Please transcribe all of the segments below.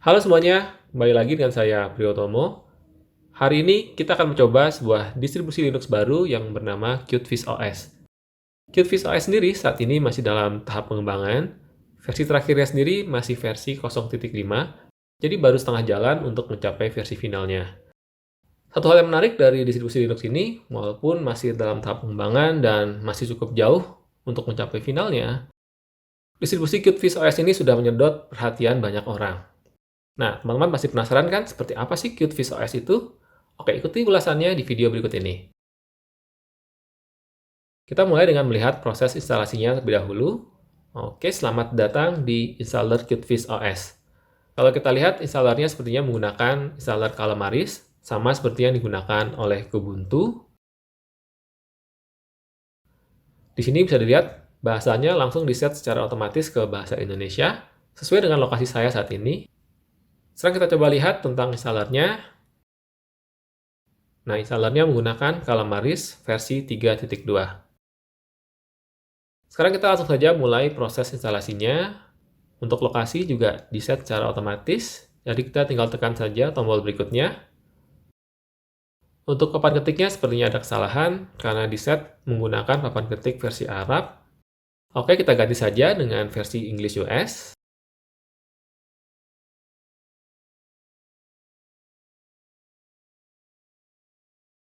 Halo semuanya, kembali lagi dengan saya Priyotomo. Hari ini kita akan mencoba sebuah distribusi Linux baru yang bernama CuteFish OS. CuteFish OS sendiri saat ini masih dalam tahap pengembangan. Versi terakhirnya sendiri masih versi 0.5, jadi baru setengah jalan untuk mencapai versi finalnya. Satu hal yang menarik dari distribusi Linux ini, walaupun masih dalam tahap pengembangan dan masih cukup jauh untuk mencapai finalnya, distribusi CuteFish OS ini sudah menyedot perhatian banyak orang. Nah, teman-teman pasti penasaran kan seperti apa sih CuteFish OS itu? Oke, ikuti ulasannya di video berikut ini. Kita mulai dengan melihat proses instalasinya terlebih dahulu. Oke, selamat datang di installer CuteFish OS. Kalau kita lihat, installernya sepertinya menggunakan installer Calamaris, sama seperti yang digunakan oleh Kubuntu. Di sini bisa dilihat, bahasanya langsung di-set secara otomatis ke bahasa Indonesia, sesuai dengan lokasi saya saat ini. Sekarang kita coba lihat tentang installernya. Nah, installernya menggunakan Calamaris versi 3.2. Sekarang kita langsung saja mulai proses instalasinya. Untuk lokasi juga di-set secara otomatis, jadi kita tinggal tekan saja tombol berikutnya. Untuk papan ketiknya sepertinya ada kesalahan, karena di-set menggunakan papan ketik versi Arab. Oke, kita ganti saja dengan versi English US.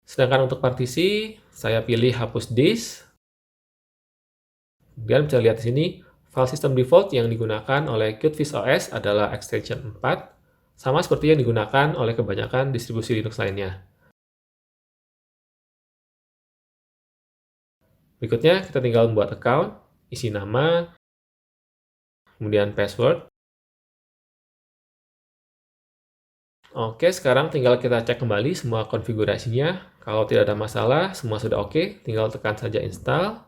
Sedangkan untuk partisi, saya pilih hapus disk. Kemudian bisa lihat di sini, file system default yang digunakan oleh CuteFish OS adalah extension 4, sama seperti yang digunakan oleh kebanyakan distribusi Linux lainnya. Berikutnya, kita tinggal membuat account, isi nama, kemudian password. Oke, sekarang tinggal kita cek kembali semua konfigurasinya. Kalau tidak ada masalah, semua sudah oke, tinggal tekan saja install.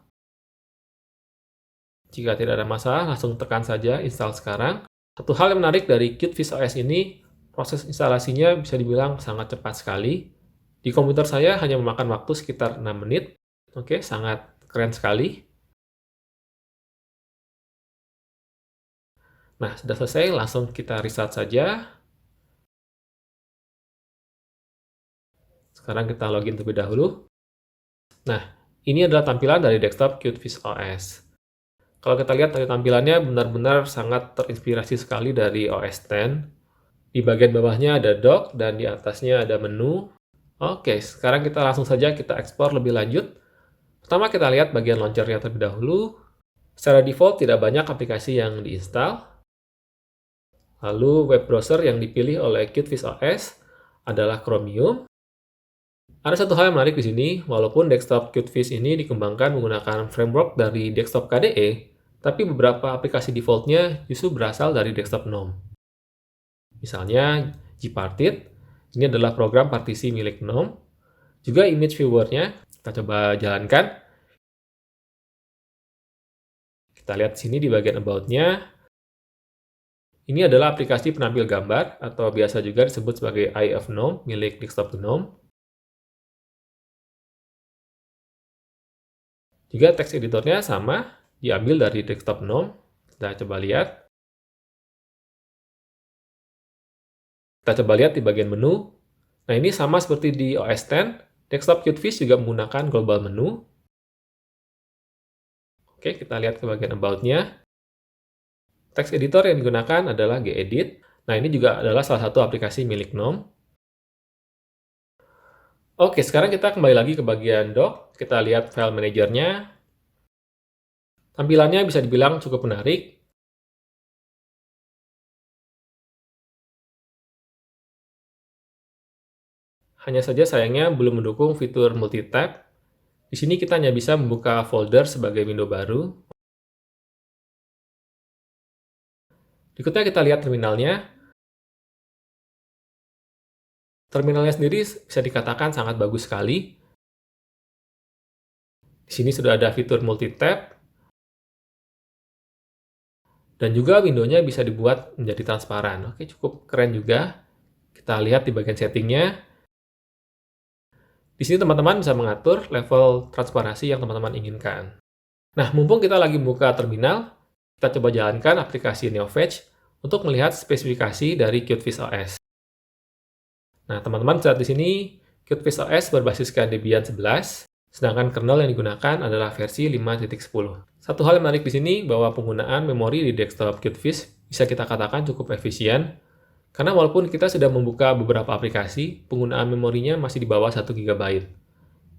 Jika tidak ada masalah, langsung tekan saja install sekarang. Satu hal yang menarik dari CuteFish OS ini, proses instalasinya bisa dibilang sangat cepat sekali. Di komputer saya hanya memakan waktu sekitar 6 menit. Oke, sangat keren sekali. Nah, sudah selesai, langsung kita restart saja. Sekarang kita login terlebih dahulu. Nah, ini adalah tampilan dari desktop CuteFish OS. Kalau kita lihat dari tampilannya benar-benar sangat terinspirasi sekali dari OS X. Di bagian bawahnya ada dock dan di atasnya ada menu. Oke, sekarang kita langsung saja kita ekspor lebih lanjut. Pertama kita lihat bagian launchernya terlebih dahulu. Secara default tidak banyak aplikasi yang diinstal. Lalu web browser yang dipilih oleh CuteFish OS adalah Chromium. Ada satu hal yang menarik di sini, walaupun desktop CuteFish ini dikembangkan menggunakan framework dari desktop KDE, tapi beberapa aplikasi defaultnya justru berasal dari desktop GNOME. Misalnya Gparted, ini adalah program partisi milik GNOME. Juga image viewer-nya, kita coba jalankan. Kita lihat di sini di bagian about-nya. Ini adalah aplikasi penampil gambar, atau biasa juga disebut sebagai Eye of GNOME, milik desktop GNOME. Juga teks editornya sama, diambil dari desktop GNOME. Kita coba lihat. Kita coba lihat di bagian menu. Nah, ini sama seperti di OS X, desktop CuteFish juga menggunakan global menu. Oke, kita lihat ke bagian about-nya. Teks editor yang digunakan adalah gedit. Nah, ini juga adalah salah satu aplikasi milik GNOME. Oke, sekarang kita kembali lagi ke bagian dock. Kita lihat file manajernya. Tampilannya bisa dibilang cukup menarik. Hanya saja sayangnya belum mendukung fitur multi-tab. Di sini kita hanya bisa membuka folder sebagai window baru. Berikutnya kita lihat terminalnya. Terminalnya sendiri bisa dikatakan sangat bagus sekali. Di sini sudah ada fitur multi-tab. Dan juga window-nya bisa dibuat menjadi transparan. Oke, cukup keren juga. Kita lihat di bagian settingnya. Di sini teman-teman bisa mengatur level transparansi yang teman-teman inginkan. Nah, mumpung kita lagi buka terminal, kita coba jalankan aplikasi NeoFetch. untuk melihat spesifikasi dari QtFish OS. Nah, teman-teman lihat di sini, QtFish OS berbasiskan Debian 11, sedangkan kernel yang digunakan adalah versi 5.10. Satu hal yang menarik di sini bahwa penggunaan memori di desktop QtFish bisa kita katakan cukup efisien, karena walaupun kita sudah membuka beberapa aplikasi, penggunaan memorinya masih di bawah 1 GB.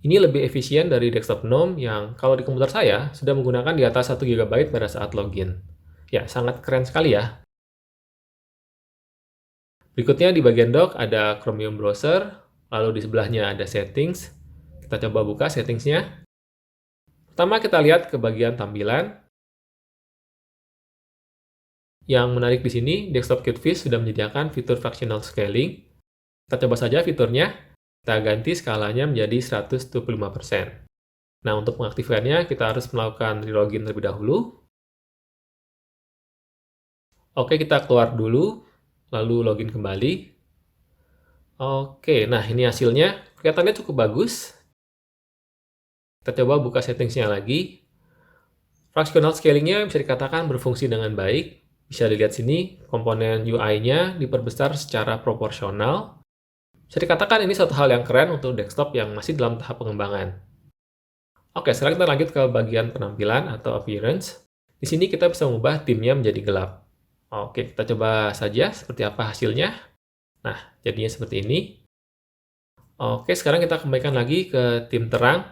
Ini lebih efisien dari desktop GNOME yang kalau di komputer saya sudah menggunakan di atas 1 GB pada saat login. Ya, sangat keren sekali ya. Berikutnya di bagian dock ada Chromium Browser, lalu di sebelahnya ada Settings. Kita coba buka settingsnya. Pertama kita lihat ke bagian tampilan. Yang menarik di sini, desktop QtFish sudah menyediakan fitur fractional scaling. Kita coba saja fiturnya. Kita ganti skalanya menjadi 125%. Nah, untuk mengaktifkannya, kita harus melakukan relogin terlebih dahulu. Oke, kita keluar dulu, lalu login kembali. Oke, nah ini hasilnya. Kelihatannya cukup bagus. Kita coba buka settingsnya lagi. Fractional scalingnya bisa dikatakan berfungsi dengan baik. Bisa dilihat sini, komponen UI-nya diperbesar secara proporsional. Bisa dikatakan ini suatu hal yang keren untuk desktop yang masih dalam tahap pengembangan. Oke, sekarang kita lanjut ke bagian penampilan atau appearance. Di sini kita bisa mengubah timnya menjadi gelap. Oke, kita coba saja seperti apa hasilnya. Nah, jadinya seperti ini. Oke, sekarang kita kembalikan lagi ke tim terang.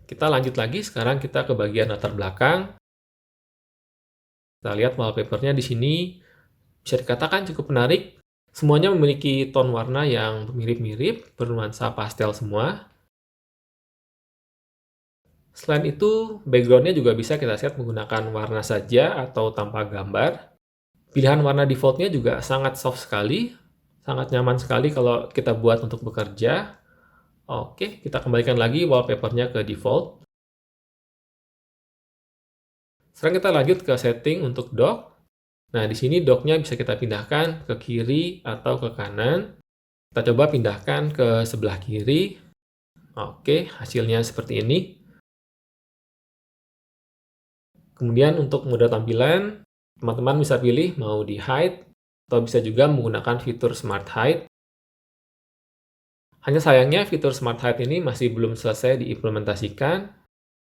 Kita lanjut lagi, sekarang kita ke bagian latar belakang. Kita lihat wallpaper-nya di sini bisa dikatakan cukup menarik. Semuanya memiliki tone warna yang mirip-mirip, bernuansa pastel semua. Selain itu, background-nya juga bisa kita set menggunakan warna saja atau tanpa gambar. Pilihan warna default-nya juga sangat soft sekali, sangat nyaman sekali kalau kita buat untuk bekerja. Oke, kita kembalikan lagi wallpaper-nya ke default. Sekarang kita lanjut ke setting untuk dock. Nah, di sini dock-nya bisa kita pindahkan ke kiri atau ke kanan. Kita coba pindahkan ke sebelah kiri. Oke, hasilnya seperti ini. Kemudian untuk mode tampilan, teman-teman bisa pilih mau di hide, atau bisa juga menggunakan fitur Smart Hide. Hanya sayangnya fitur Smart Hide ini masih belum selesai diimplementasikan.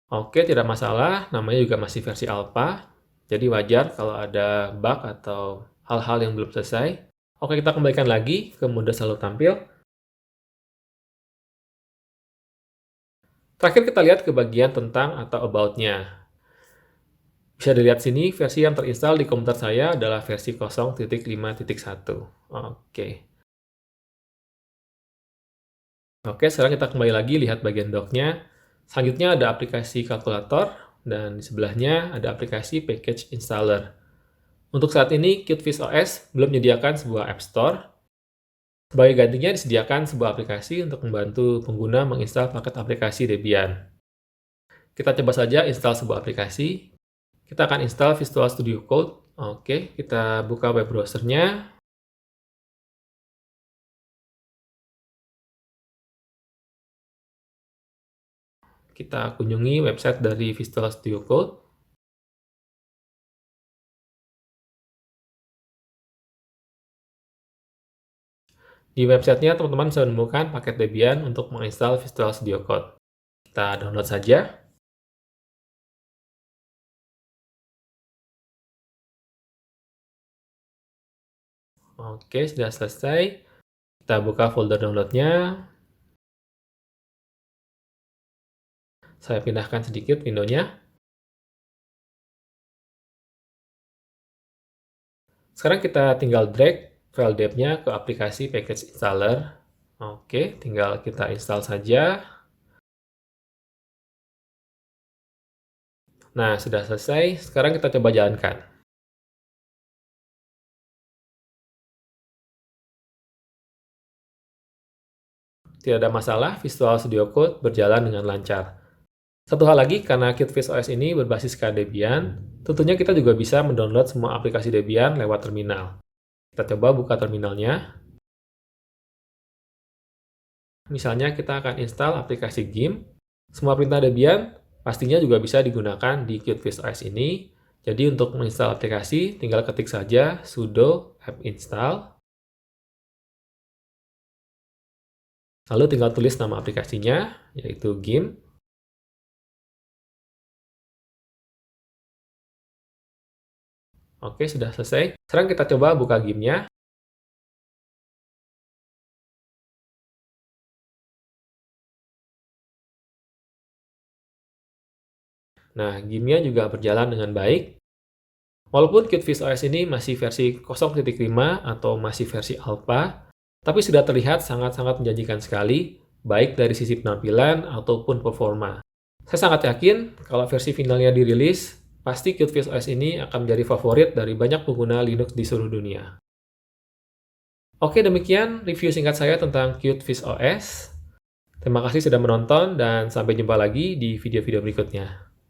Oke, tidak masalah, namanya juga masih versi alpha, jadi wajar kalau ada bug atau hal-hal yang belum selesai. Oke, kita kembalikan lagi ke mode selalu tampil. Terakhir kita lihat ke bagian tentang atau about-nya. Bisa dilihat sini, versi yang terinstall di komputer saya adalah versi 0.5.1. Oke. Oke, sekarang kita kembali lagi lihat bagian dock-nya. Selanjutnya ada aplikasi kalkulator, dan di sebelahnya ada aplikasi package installer. Untuk saat ini, QtFish OS belum menyediakan sebuah App Store. Sebagai gantinya disediakan sebuah aplikasi untuk membantu pengguna menginstal paket aplikasi Debian. Kita coba saja install sebuah aplikasi. Kita akan install Visual Studio Code. Oke, kita buka web browser-nya. Kita kunjungi website dari Visual Studio Code. Di websitenya teman-teman bisa menemukan paket Debian untuk menginstal Visual Studio Code. Kita download saja. Oke, sudah selesai. Kita buka folder download-nya. Saya pindahkan sedikit window-nya. Sekarang kita tinggal drag file dev-nya ke aplikasi package installer. Oke, tinggal kita install saja. Nah, sudah selesai. Sekarang kita coba jalankan. Tidak ada masalah, Visual Studio Code berjalan dengan lancar. Satu hal lagi, karena QtFish OS ini berbasiskan Debian, tentunya kita juga bisa mendownload semua aplikasi Debian lewat terminal. Kita coba buka terminalnya. Misalnya kita akan install aplikasi GIMP. Semua perintah Debian pastinya juga bisa digunakan di QtFish OS ini. Jadi untuk menginstal aplikasi, tinggal ketik saja sudo apt install, lalu tinggal tulis nama aplikasinya, yaitu GIMP. Oke, sudah selesai. Sekarang kita coba buka GIMP-nya. Nah, GIMP-nya juga berjalan dengan baik. Walaupun QtVis OS ini masih versi 0.5 atau masih versi alpha, tapi sudah terlihat sangat-sangat menjanjikan sekali, baik dari sisi penampilan ataupun performa. Saya sangat yakin kalau versi finalnya dirilis, pasti QtVis OS ini akan menjadi favorit dari banyak pengguna Linux di seluruh dunia. Oke, demikian review singkat saya tentang QtVis OS. Terima kasih sudah menonton dan sampai jumpa lagi di video-video berikutnya.